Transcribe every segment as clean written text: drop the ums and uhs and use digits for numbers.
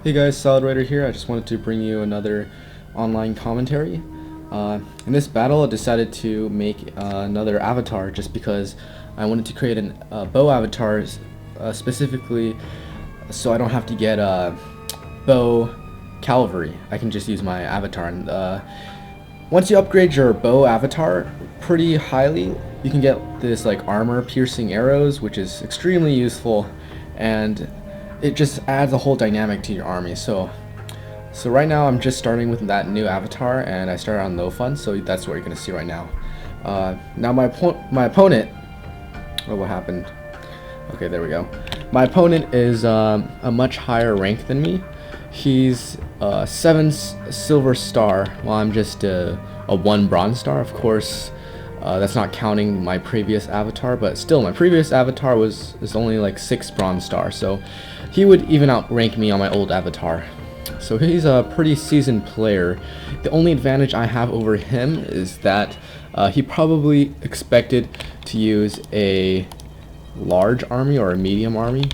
Hey guys, Solid Raider here. I just wanted to bring you another online commentary. In this battle, I decided to make another avatar just because I wanted to create a bow avatar specifically so I don't have to get bow cavalry. I can just use my avatar. And once you upgrade your bow avatar pretty highly, you can get this like armor piercing arrows, which is extremely useful, and it just adds a whole dynamic to your army. So right now I'm just starting with that new avatar, and I started on low fun, so that's what you're gonna see right now. Now my opponent. Oh, what happened? Okay, there we go. My opponent is a much higher rank than me. He's 7 silver star, while I'm just a 1 bronze star. Of course, that's not counting my previous avatar, but still, my previous avatar is only like 6 bronze star, so he would even outrank me on my old avatar. So he's a pretty seasoned player. The only advantage I have over him is that he probably expected to use a large army or a medium army,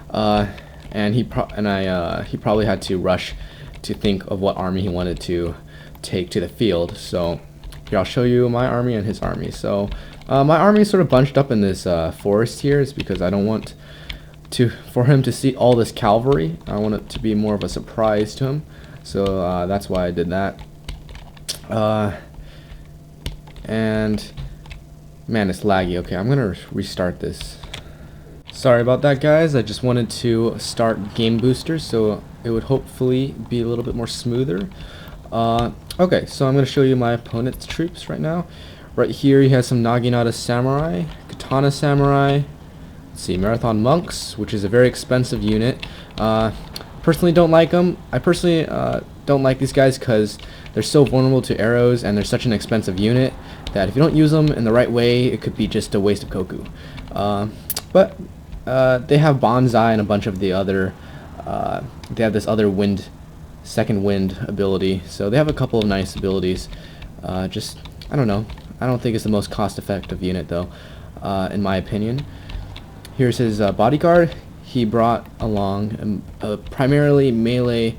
and he probably had to rush to think of what army he wanted to take to the field. So here, I'll show you my army and his army. So my army is sort of bunched up in this forest here. It's because I don't want for him to see all this cavalry. I want it to be more of a surprise to him. So that's why I did that. And man, it's laggy. Okay, I'm gonna restart this. Sorry about that, guys. I just wanted to start game boosters so it would hopefully be a little bit more smoother. Okay, so I'm going to show you my opponent's troops right now. Right here he has some Naginata Samurai, Katana Samurai, let's see, Marathon Monks, which is a very expensive unit. Personally don't like them. I personally don't like these guys because they're so vulnerable to arrows, and they're such an expensive unit that if you don't use them in the right way, it could be just a waste of Koku. But they have Bonsai and a bunch of the other, they have this other second wind ability, so they have a couple of nice abilities. I don't know, I don't think it's the most cost-effective unit though, in my opinion. Here's his bodyguard. He brought along a primarily melee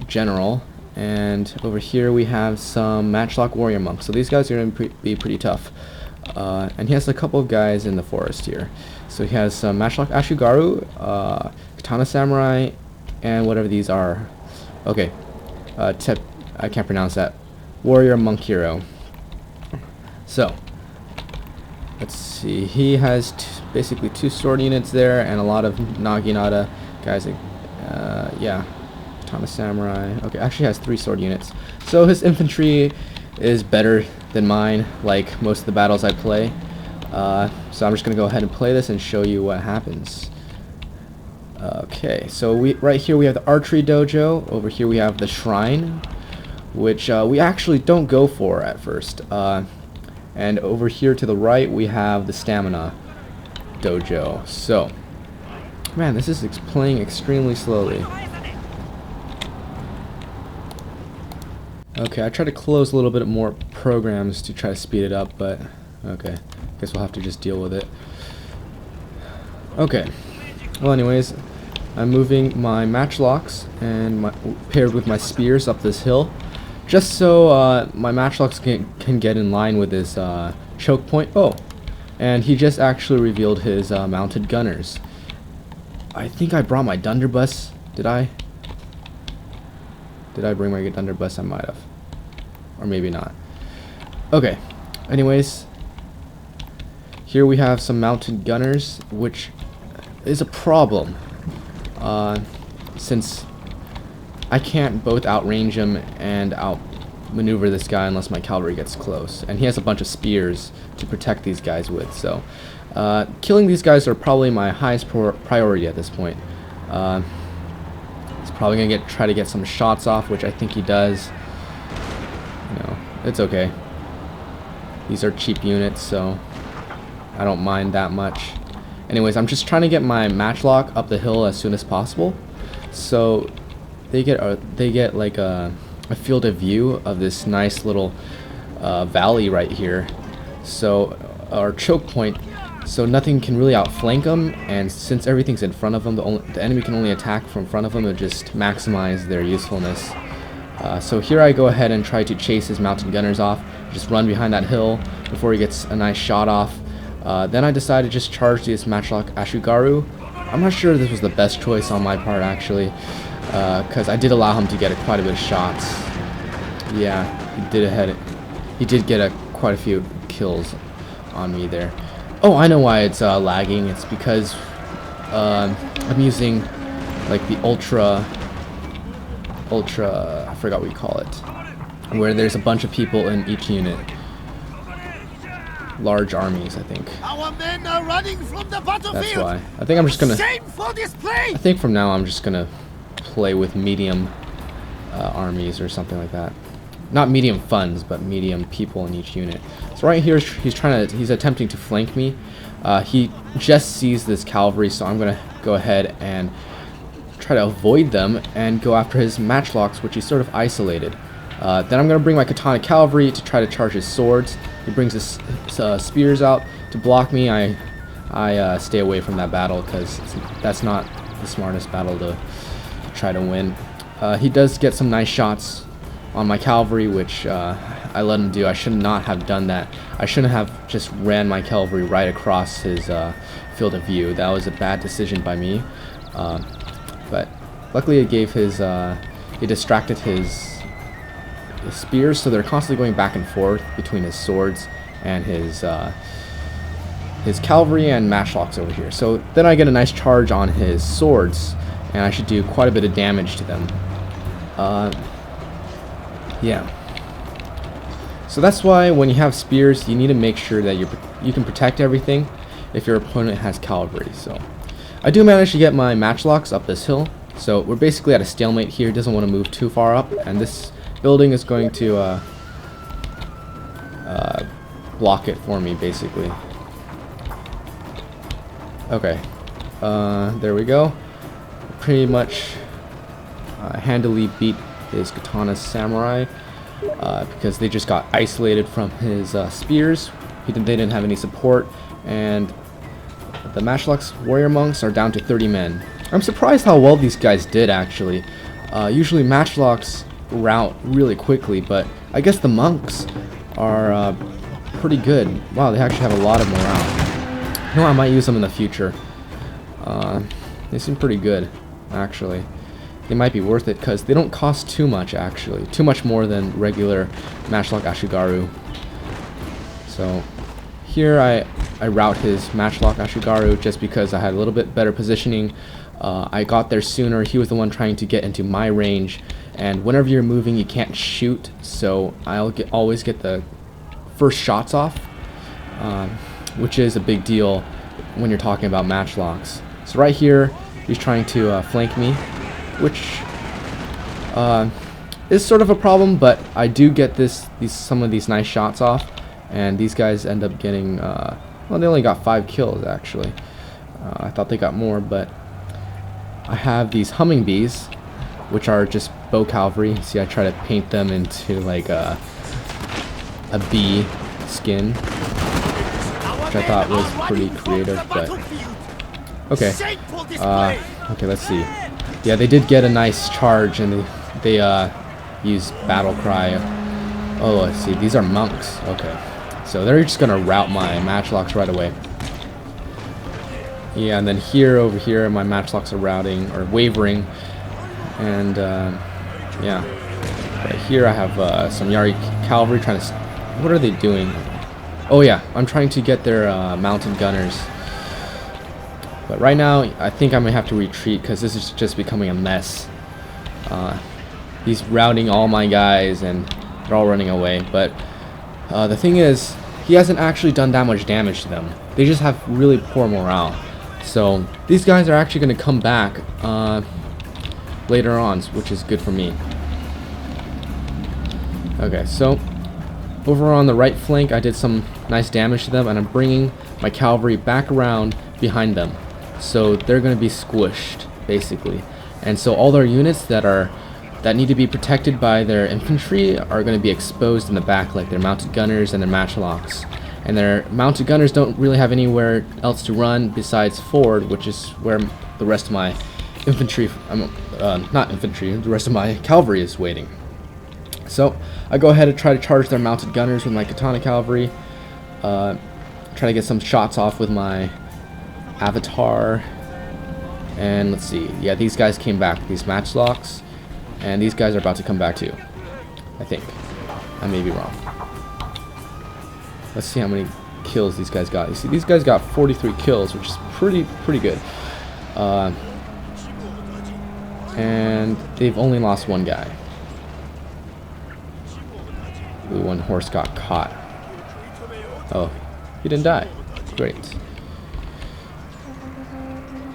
general, and over here we have some matchlock warrior monks, so these guys are going to be pretty tough. And he has a couple of guys in the forest here. So he has some matchlock Ashigaru, Katana Samurai, and whatever these are. Okay, I can't pronounce that. Warrior Monk Hero. So, let's see. He has basically 2 sword units there, and a lot of Naginata guys. Yeah, Katana Samurai. Okay, actually has 3 sword units. So his infantry is better than mine, like most of the battles I play. So I'm just gonna go ahead and play this and show you what happens. Okay, so right here we have the archery dojo. Over here we have the shrine, which we actually don't go for at first. And over here to the right we have the stamina dojo. So, man, this is playing extremely slowly. Okay, I tried to close a little bit more programs to try to speed it up, but okay, guess we'll have to just deal with it. Okay, well anyways, I'm moving my matchlocks and paired with my spears up this hill, just so my matchlocks can get in line with this choke point. Oh, and he just actually revealed his mounted gunners. I think I brought my Dunderbuss. Did I bring my Dunderbuss? I might have. Or maybe not. Okay. Anyways, here we have some mounted gunners, which is a problem. Since I can't both outrange him and outmaneuver this guy unless my cavalry gets close. And he has a bunch of spears to protect these guys with. So, killing these guys are probably my highest priority at this point. Probably gonna try to get some shots off, which I think he does. You know, it's okay. These are cheap units, so I don't mind that much. Anyways, I'm just trying to get my matchlock up the hill as soon as possible, so they get like a field of view of this nice little valley right here. So our choke point so nothing can really outflank them, and since everything's in front of them, the enemy can only attack from front of them and just maximize their usefulness. So here I go ahead and try to chase his mounted gunners off, just run behind that hill before he gets a nice shot off. Then I decided to just charge this Matchlock Ashigaru. I'm not sure this was the best choice on my part actually, because I did allow him to get quite a bit of shots. Yeah, he did get quite a few kills on me there. Oh, I know why it's lagging. It's because I'm using like the ultra, I forgot what you call it, where there's a bunch of people in each unit. Large armies, I think. Our men are running from the battlefield. That's why. I think I'm just gonna. Shameful display. I think from now I'm just gonna play with medium armies or something like that. Not medium funds, but medium people in each unit. So right here, he's attempting to flank me. He just sees this cavalry, so I'm gonna go ahead and try to avoid them and go after his matchlocks, which he's sort of isolated. Then I'm gonna bring my katana cavalry to try to charge his swords. He brings his spears out to block me. I stay away from that battle because that's not the smartest battle to try to win. He does get some nice shots on my cavalry, which I let him do. I should not have done that. I shouldn't have just ran my cavalry right across his field of view. That was a bad decision by me. But luckily it gave it distracted his spears, so they're constantly going back and forth between his swords and his cavalry and matchlocks over here. So then I get a nice charge on his swords, and I should do quite a bit of damage to them. Yeah. So that's why when you have spears, you need to make sure that you can protect everything if your opponent has cavalry. So I do manage to get my matchlocks up this hill, so we're basically at a stalemate here. He doesn't want to move too far up, and this building is going to block it for me, basically. Okay, there we go. Pretty much handily beat his katana samurai because they just got isolated from his spears. They didn't have any support, and the matchlocks warrior monks are down to 30 men. I'm surprised how well these guys did actually. Usually matchlocks rout really quickly, but I guess the monks are pretty good. Wow, they actually have a lot of morale. You know, I might use them in the future. They seem pretty good, actually. They might be worth it because they don't cost too much, actually. Too much more than regular Matchlock Ashigaru. So here I rout his Matchlock Ashigaru just because I had a little bit better positioning. I got there sooner. He was the one trying to get into my range, and whenever you're moving you can't shoot, so I'll always get the first shots off, which is a big deal when you're talking about matchlocks. So right here he's trying to flank me, which is sort of a problem, but I do get some of these nice shots off, and these guys end up getting well, they only got 5 kills actually. I thought they got more, but I have these humming bees, which are just bow cavalry. See, I try to paint them into like a bee skin, which I thought was pretty creative, but okay. Okay, let's see. Yeah, they did get a nice charge, and they used battle cry. Oh, let's see. These are monks. Okay, so they're just gonna rout my matchlocks right away. Yeah, and then over here, my matchlocks are routing or wavering, and yeah, right here I have some Yari cavalry trying to. What are they doing? Oh yeah, I'm trying to get their mounted gunners. But right now, I think I may have to retreat because this is just becoming a mess. He's routing all my guys, and they're all running away. But the thing is, he hasn't actually done that much damage to them. They just have really poor morale. So these guys are actually going to come back later on, which is good for me. Okay, so over on the right flank, I did some nice damage to them, and I'm bringing my cavalry back around behind them. So they're going to be squished, basically. And so all their units that need to be protected by their infantry are going to be exposed in the back, like their mounted gunners and their matchlocks. and their mounted gunners don't really have anywhere else to run besides forward, which is where the rest of my infantry, not infantry, the rest of my cavalry is waiting. So I go ahead and try to charge their mounted gunners with my katana cavalry, try to get some shots off with my avatar, and let's see, yeah, these guys came back, these matchlocks, and these guys are about to come back too, I think. I may be wrong. Let's see how many kills these guys got. You see, these guys got 43 kills, which is pretty good. And they've only lost one guy. Ooh, one horse got caught. Oh, he didn't die. Great.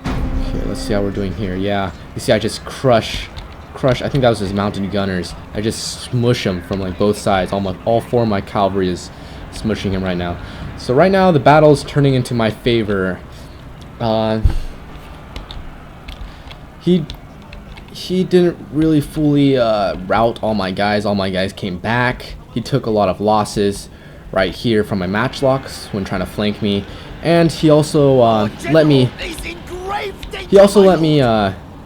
Okay, let's see how we're doing here. Yeah, you see, I just crush. I think that was his mounted gunners. I just smush him from like both sides. All four of my cavalry is smushing him right now. So right now the battle's turning into my favor. He didn't really fully rout all my guys. All my guys came back. He took a lot of losses right here from my matchlocks when trying to flank me, and he also let me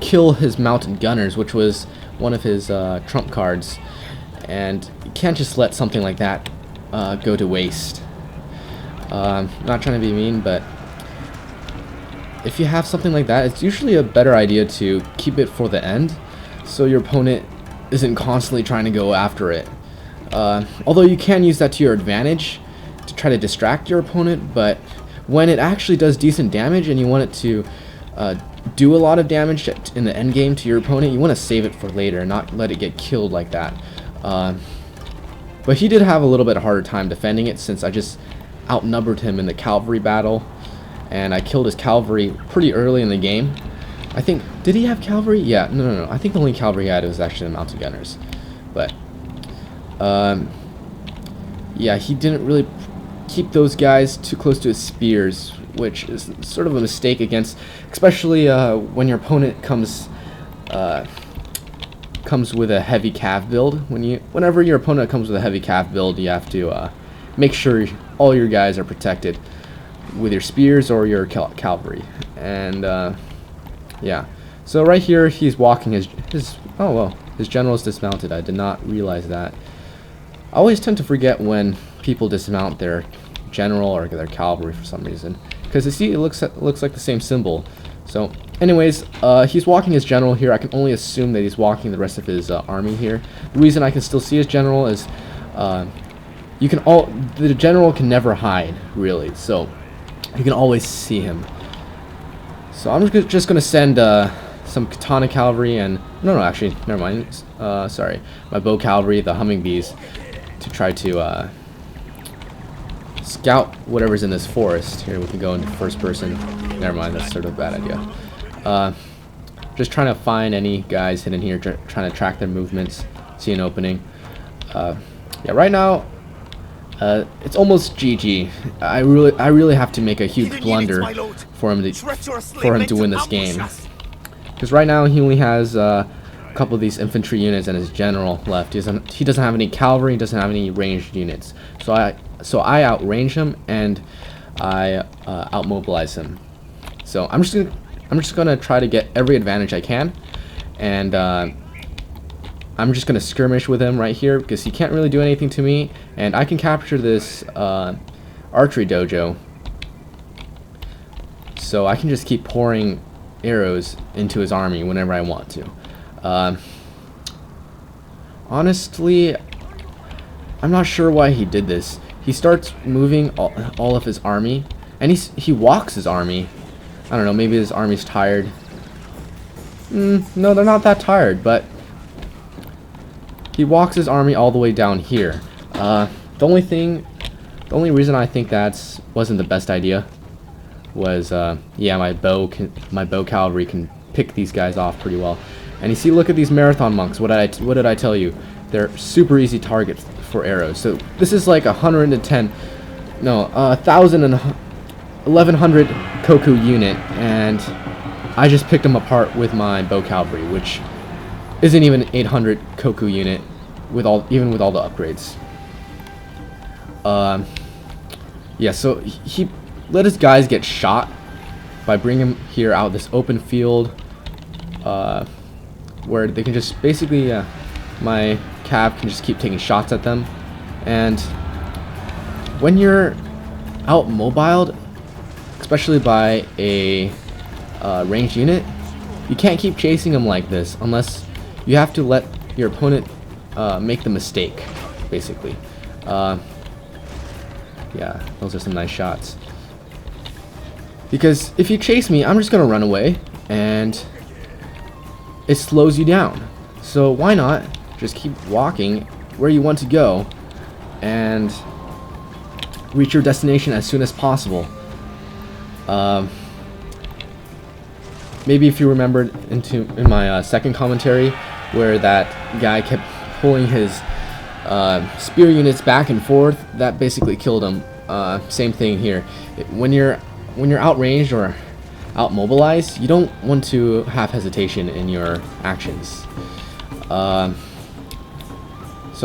kill his mounted gunners, which was one of his trump cards, and you can't just let something like that go to waste. Not trying to be mean, but if you have something like that, it's usually a better idea to keep it for the end, so your opponent isn't constantly trying to go after it. Although you can use that to your advantage to try to distract your opponent, but when it actually does decent damage and you want it to do a lot of damage in the end game to your opponent, you want to save it for later and not let it get killed like that. But he did have a little bit harder time defending it, since I just outnumbered him in the cavalry battle, and I killed his cavalry pretty early in the game. I think, did he have cavalry? Yeah, no. I think the only cavalry he had was actually the mounted gunners. But yeah, he didn't really keep those guys too close to his spears, which is sort of a mistake against, especially when your opponent comes with a heavy cav build. Whenever your opponent comes with a heavy cav build, you have to make sure all your guys are protected with your spears or your cavalry. And yeah, so right here he's walking his oh well, his general is dismounted. I did not realize that. I always tend to forget when people dismount their general or their cavalry for some reason, because you see it looks like the same symbol. So anyways, he's walking his general here. I can only assume that he's walking the rest of his army here. The reason I can still see his general is the general can never hide, really, so you can always see him. So I'm just gonna send some katana cavalry and actually never mind, sorry, my bow cavalry, the humming bees, to try to scout whatever's in this forest. Here we can go into first person. Never mind, that's sort of a bad idea. Just trying to find any guys hidden here, trying to track their movements, see an opening. Yeah, right now it's almost GG. I really have to make a huge blunder for him to win this game, because right now he only has a couple of these infantry units and his general left. He doesn't have any cavalry, he doesn't have any ranged units. So I outrange him and I outmobilize him. So I'm just gonna try to get every advantage I can, and I'm just gonna skirmish with him right here because he can't really do anything to me, and I can capture this archery dojo. So I can just keep pouring arrows into his army whenever I want to. Honestly, I'm not sure why he did this. He starts moving all of his army, and he walks his army. I don't know, maybe his army's tired. No, they're not that tired, but he walks his army all the way down here. The only reason I think that wasn't the best idea was, yeah, my bow cavalry can pick these guys off pretty well. And you see, look at these marathon monks. What did I tell you? They're super easy targets for arrows. So this is like 110, no, 1,000 and 1,100 Koku unit, and I just picked them apart with my bow cavalry, which isn't even 800 Koku unit even with all the upgrades. Yeah, so he let his guys get shot by bringing him here out this open field, where they can just basically, my cav can just keep taking shots at them. And when you're out-mobiled, especially by a ranged unit, you can't keep chasing them like this unless you have to let your opponent make the mistake, basically. Yeah, those are some nice shots. Because if you chase me, I'm just gonna run away, and it slows you down. So why not just keep walking where you want to go and reach your destination as soon as possible. Maybe if you remembered in my second commentary where that guy kept pulling his spear units back and forth, that basically killed him. Same thing here. When you're outranged or outmobilized, you don't want to have hesitation in your actions. So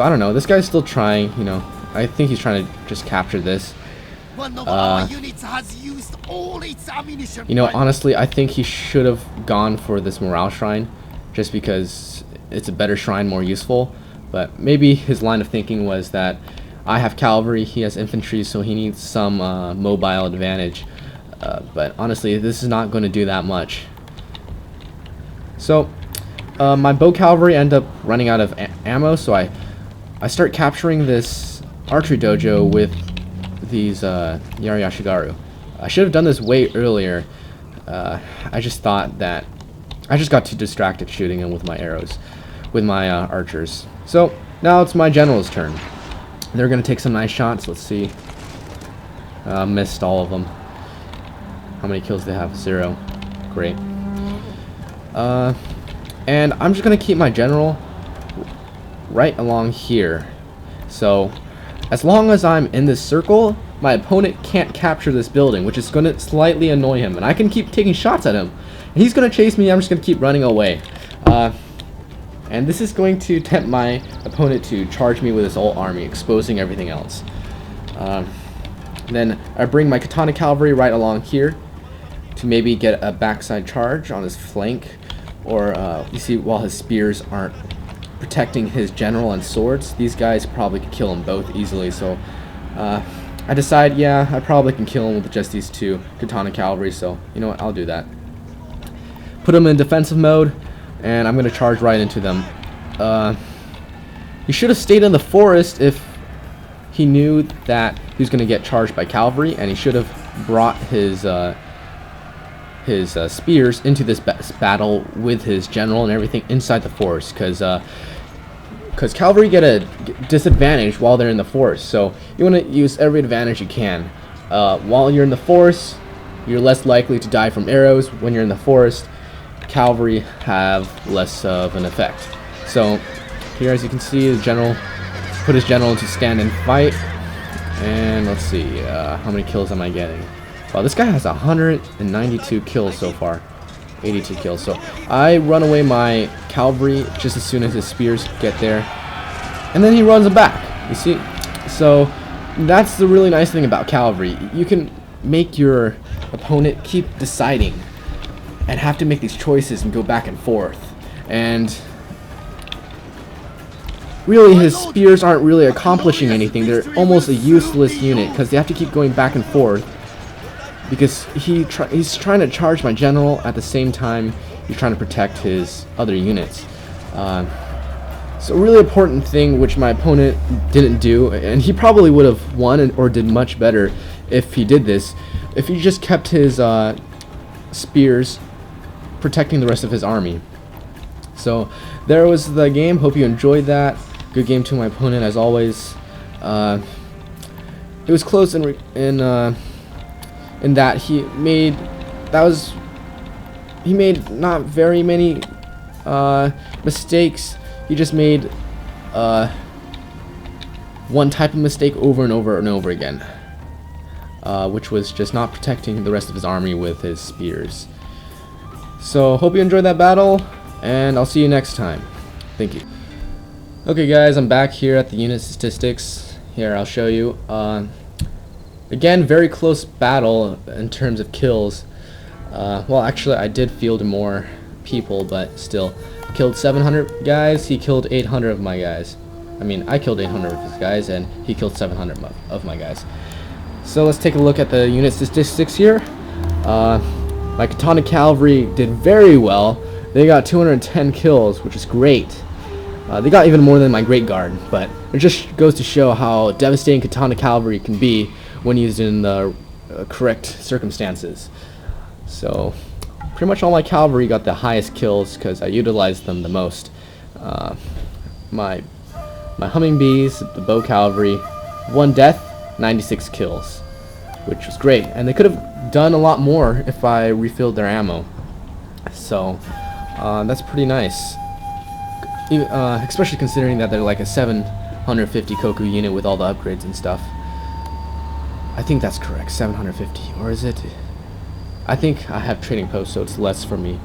I don't know. This guy's still trying. You know, I think he's trying to just capture this. One of our units has used all its ammunition. You know, honestly, I think he should have gone for this morale shrine, just because it's a better shrine, more useful. But maybe his line of thinking was that I have cavalry, he has infantry, so he needs some mobile advantage. But honestly, this is not going to do that much. So my bow cavalry end up running out of ammo, so I start capturing this archery dojo with these Yariyashigaru. I should have done this way earlier. I just thought that I just got too distracted shooting him with my arrows, with my archers. So now it's my general's turn. They're gonna take some nice shots. Let's see. Missed all of them. How many kills do they have? 0. Great. And I'm just gonna keep my general right along here. So as long as I'm in this circle, my opponent can't capture this building, which is going to slightly annoy him. And I can keep taking shots at him. And he's going to chase me, I'm just going to keep running away. And this is going to tempt my opponent to charge me with his whole army, exposing everything else. Then I bring my katana cavalry right along here to maybe get a backside charge on his flank. Or, you see, while his spears aren't protecting his general and swords, these guys probably could kill him both easily. So I decide, yeah, I probably can kill him with just these 2 katana cavalry, so you know what, I'll do that. Put him in defensive mode, and I'm going to charge right into them. He should have stayed in the forest if he knew that he was going to get charged by cavalry, and he should have brought his spears into this battle with his general and everything inside the forest, because cavalry get a disadvantage while they're in the forest, so you want to use every advantage you can. While you're in the forest, you're less likely to die from arrows. When you're in the forest, cavalry have less of an effect. So here, as you can see, the general put his general into stand and fight. And let's see, how many kills am I getting? Wow, this guy has 192 kills so far. 82 kills. So I run away my cavalry just as soon as his spears get there, and then he runs them back. You see, so that's the really nice thing about cavalry. You can make your opponent keep deciding and have to make these choices and go back and forth. And really, his spears aren't really accomplishing anything. They're almost a useless unit because they have to keep going back and forth. Because he's trying to charge my general at the same time he's trying to protect his other units. So a really important thing which my opponent didn't do, and he probably would have won or did much better if he did this, if he just kept his spears protecting the rest of his army. So there was the game. Hope you enjoyed that. Good game to my opponent as always. It was close in that he made not very many mistakes. He just made one type of mistake over and over and over again, which was just not protecting the rest of his army with his spears. So hope you enjoyed that battle, and I'll see you next time. Thank you. Okay guys, I'm back here at the unit statistics. Here, I'll show you. Again, very close battle in terms of kills. Well, actually, I did field more people, but still. Killed 700 guys, he killed 800 of my guys. I mean, I killed 800 of his guys, and he killed 700 of my guys. So let's take a look at the unit statistics here. My Katana Cavalry did very well. They got 210 kills, which is great. They got even more than my Great Guard, but it just goes to show how devastating Katana Cavalry can be when used in the correct circumstances. So pretty much all my cavalry got the highest kills because I utilized them the most. My humming bees, the bow cavalry, 1 death, 96 kills, which was great. And they could have done a lot more if I refilled their ammo. So that's pretty nice. Especially considering that they're like a 750 Koku unit with all the upgrades and stuff. I think that's correct, 750, or is it? I think I have trading posts, so it's less for me.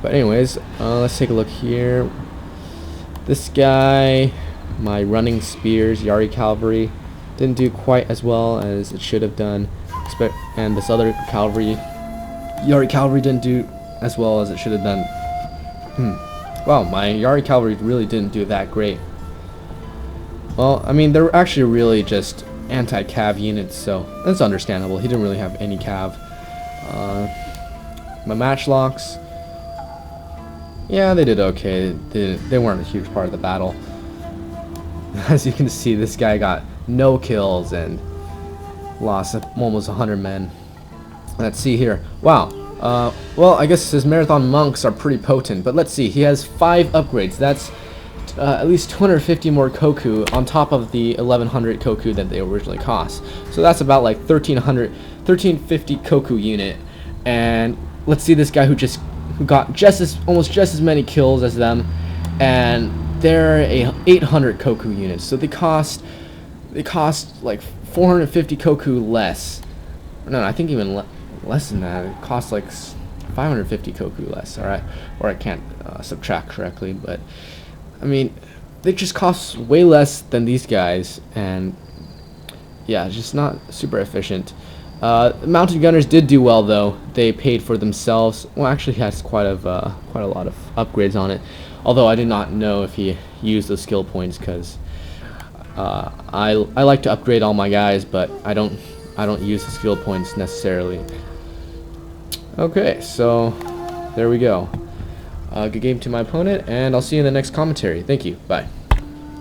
But anyways, let's take a look here. This guy, my running spears, Yari Cavalry, didn't do quite as well as it should have done. And this other cavalry, Yari Cavalry, didn't do as well as it should have done. Wow, my Yari Cavalry really didn't do that great. Well, I mean, they're actually really just anti-cav units, so that's understandable. He didn't really have any cav. My matchlocks, yeah, they did okay. They weren't a huge part of the battle. As you can see, this guy got no kills and lost almost 100 men. Let's see here. Wow. Well, I guess his marathon monks are pretty potent, but let's see. He has 5 upgrades. That's at least 250 more Koku on top of the 1100 Koku that they originally cost. So that's about like 1350 Koku unit. And let's see this guy who got almost just as many kills as them, and they're a 800 Koku unit. So they cost like 450 Koku less. No, I think even less than that. It costs like 550 Koku less. All right, or I can't subtract correctly, but I mean, they just cost way less than these guys, and yeah, it's just not super efficient. Mounted gunners did do well though. They paid for themselves. Well, actually, he has quite a lot of upgrades on it. Although I did not know if he used those skill points, because I like to upgrade all my guys, but I don't use the skill points necessarily. Okay, so there we go. Good game to my opponent, and I'll see you in the next commentary. Thank you. Bye.